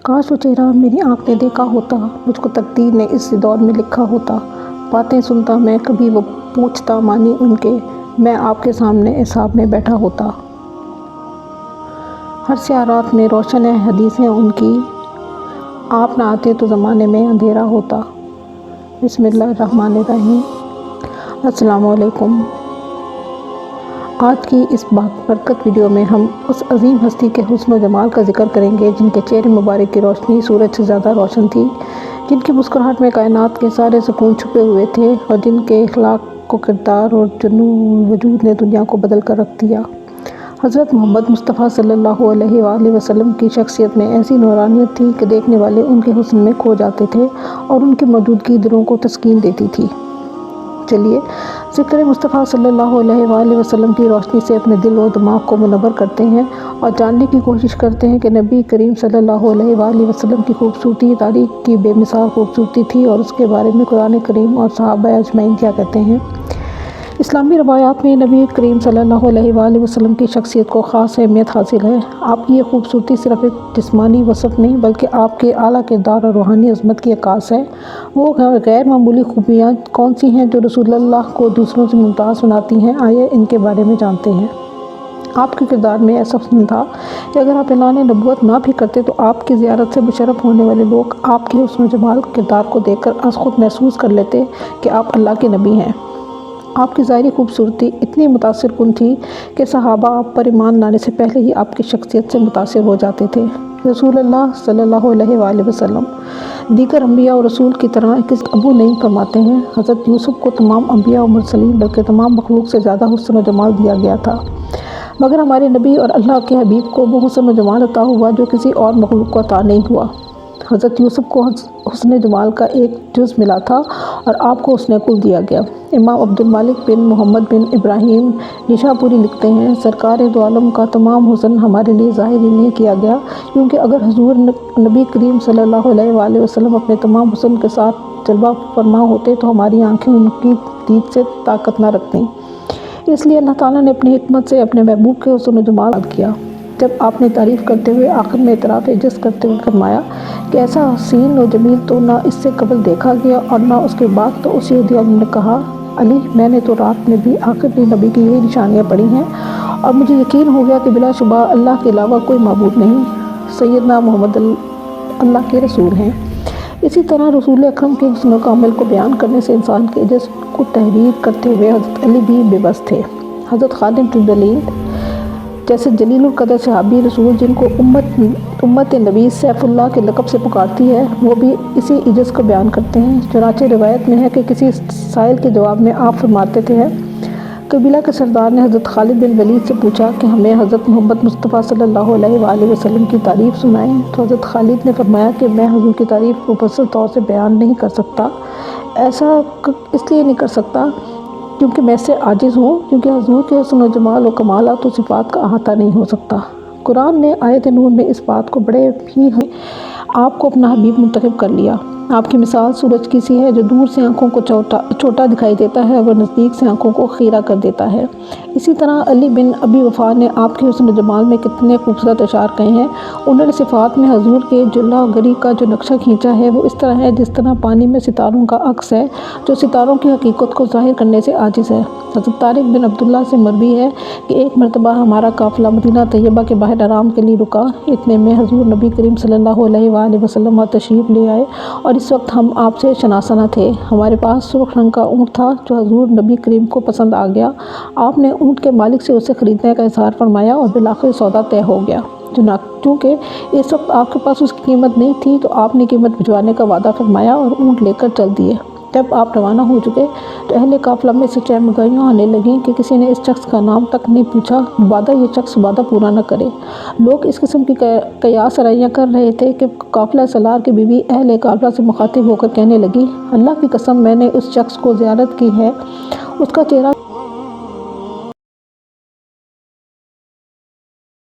کاش وہ چہرہ میری آنکھ نے دیکھا ہوتا، مجھ کو تقدیر نے اس دور میں لکھا ہوتا۔ باتیں سنتا میں کبھی وہ پوچھتا مانی ان کے، میں آپ کے سامنے حساب میں بیٹھا ہوتا۔ ہر سیاہ رات میں روشن ہے حدیثیں ان کی، آپ نہ آتے تو زمانے میں اندھیرا ہوتا۔ بسم اللہ الرحمن الرحیم۔ السلام علیکم۔ آج کی اس برکت ویڈیو میں ہم اس عظیم ہستی کے حسن و جمال کا ذکر کریں گے جن کے چہرے مبارک کی روشنی سورج سے زیادہ روشن تھی، جن کی مسکراہٹ میں کائنات کے سارے سکون چھپے ہوئے تھے اور جن کے اخلاق و کردار اور جنون وجود نے دنیا کو بدل کر رکھ دیا۔ حضرت محمد مصطفیٰ صلی اللہ علیہ وآلہ وسلم کی شخصیت میں ایسی نورانیت تھی کہ دیکھنے والے ان کے حسن میں کھو جاتے تھے اور ان کی موجودگی دلوں کو تسکین دیتی تھی۔ چلیے ذکر مصطفیٰ صلی اللہ علیہ وآلہ وسلم کی روشنی سے اپنے دل و دماغ کو منور کرتے ہیں اور جاننے کی کوشش کرتے ہیں کہ نبی کریم صلی اللہ علیہ وآلہ وسلم کی خوبصورتی تاریخ کی بے مثال خوبصورتی تھی اور اس کے بارے میں قرآن کریم اور صحابہ اجمعین کیا کہتے ہیں۔ اسلامی روایات میں نبی کریم صلی اللہ علیہ وآلہ وسلم کی شخصیت کو خاص اہمیت حاصل ہے۔ آپ کی یہ خوبصورتی صرف ایک جسمانی وصف نہیں بلکہ آپ کے اعلیٰ کردار اور روحانی عظمت کی عکاس ہے۔ وہ غیر معمولی خوبیاں کون سی ہیں جو رسول اللہ کو دوسروں سے ممتاز بناتی ہیں؟ آئیے ان کے بارے میں جانتے ہیں۔ آپ کے کردار میں ایسا حسن تھا کہ اگر آپ اعلان نبوت نہ بھی کرتے تو آپ کی زیارت سے مشرف ہونے والے لوگ آپ کے حسن و جمال کردار کو دیکھ کر از خود محسوس کر لیتے کہ آپ اللہ کے نبی ہیں۔ آپ کی ظاہری خوبصورتی اتنی متاثر کن تھی کہ صحابہ آپ پر ایمان لانے سے پہلے ہی آپ کی شخصیت سے متاثر ہو جاتے تھے۔ رسول اللہ صلی اللہ علیہ وآلہ وسلم دیگر انبیاء اور رسول کی طرح کسی ابو نہیں فرماتے ہیں۔ حضرت یوسف کو تمام انبیاء و مرسلین بلکہ تمام مخلوق سے زیادہ حسن و جمال دیا گیا تھا، مگر ہمارے نبی اور اللہ کے حبیب کو وہ حسن و جمال عطا ہوا جو کسی اور مخلوق کو عطا نہیں ہوا۔ حضرت یوسف کو حسن جمال کا ایک جز ملا تھا اور آپ کو حسن کل دیا گیا۔ امام عبد الملک بن محمد بن ابراہیم نیشاپوری لکھتے ہیں، سرکار دو عالم کا تمام حسن ہمارے لیے ظاہر ہی نہیں کیا گیا، کیونکہ اگر حضور نبی کریم صلی اللہ علیہ وآلہ وسلم اپنے تمام حسن کے ساتھ جلوہ فرما ہوتے تو ہماری آنکھیں ان کی دید سے طاقت نہ رکھتیں۔ اس لیے اللہ تعالیٰ نے اپنی حکمت سے اپنے محبوب کے حسن و جمال عطا کیا۔ جب آپ نے تعریف کرتے ہوئے آخر میں اعتراف عجز کرتے ہوئے فرمایا کہ ایسا حسین و جمیل تو نہ اس سے قبل دیکھا گیا اور نہ اس کے بعد، تو اس یہودی عالم نے کہا، علی میں نے تو رات میں بھی آخری نبی کی یہی نشانیاں پڑھی ہیں اور مجھے یقین ہو گیا کہ بلا شبہ اللہ کے علاوہ کوئی معبود نہیں، سیدنا محمد اللہ کے رسول ہیں۔ اسی طرح رسول اکرم کے حسن کامل کو بیان کرنے سے انسان کے عجز کو تحریر کرتے ہوئے حضرت علی بھی بے بس تھے۔ حضرت خالد بن ولید جیسے جلیل القدر صحابی رسول جن کو امت نبی سیف اللہ کے لقب سے پکارتی ہے، وہ بھی اسی عجز کو بیان کرتے ہیں۔ چنانچہ روایت میں ہے کہ کسی سائل کے جواب میں آپ فرماتے تھے، قبیلہ کے سردار نے حضرت خالد بن ولید سے پوچھا کہ ہمیں حضرت محمد مصطفیٰ صلی اللہ علیہ وآلہ وسلم کی تعریف سنائیں، تو حضرت خالد نے فرمایا کہ میں حضور کی تعریف مفصل طور سے بیان نہیں کر سکتا۔ ایسا اس لیے نہیں کر سکتا کیونکہ میں سے عاجز ہوں، کیونکہ حضور کے حسن و جمال و کمالات و صفات کا احاطہ نہیں ہو سکتا۔ قرآن نے آیت نور میں اس بات کو بڑے ہی آپ کو اپنا حبیب منتخب کر لیا۔ آپ کی مثال سورج کی سی ہے جو دور سے آنکھوں کو چھوٹا دکھائی دیتا ہے اور نزدیک سے آنکھوں کو خیرہ کر دیتا ہے۔ اسی طرح علی بن ابی وفا نے آپ کے حسن و جمال میں کتنے خوبصورت اشعار کہے ہیں۔ انہوں نے صفات میں حضور کے جلا گری کا جو نقشہ کھینچا ہے وہ اس طرح ہے جس طرح پانی میں ستاروں کا عکس ہے جو ستاروں کی حقیقت کو ظاہر کرنے سے عاجز ہے۔ حضرت طارق بن عبداللہ سے مروی ہے کہ ایک مرتبہ ہمارا قافلہ مدینہ طیبہ کے باہر آرام کے لیے رکا، اتنے میں حضور نبی کریم صلی اللہ علیہ وآلہ وسلم تشریف لے آئے اور اس وقت ہم آپ سے شناسہ نہ تھے۔ ہمارے پاس سرخ رنگ کا اونٹ تھا جو حضور نبی کریم کو پسند آ گیا۔ آپ نے اونٹ کے مالک سے اسے خریدنے کا اظہار فرمایا اور بالآخر سودا طے ہو گیا۔ چونکہ اس وقت آپ کے پاس اس کی قیمت نہیں تھی تو آپ نے قیمت بھجوانے کا وعدہ فرمایا اور اونٹ لے کر چل دیے۔ جب آپ روانہ ہو چکے تو اہل قافلہ میں سے چہمگاہیاں آنے لگیں کہ کسی نے اس شخص کا نام تک نہیں پوچھا، مبادا یہ شخص وعدہ پورا نہ کرے۔ لوگ اس قسم کی قیاس آرائیاں کر رہے تھے کہ قافلہ سالار کی بیوی اہل قافلہ سے مخاطب ہو کر کہنے لگی، اللہ کی قسم میں نے اس شخص کو زیارت کی ہے، اس کا چہرہ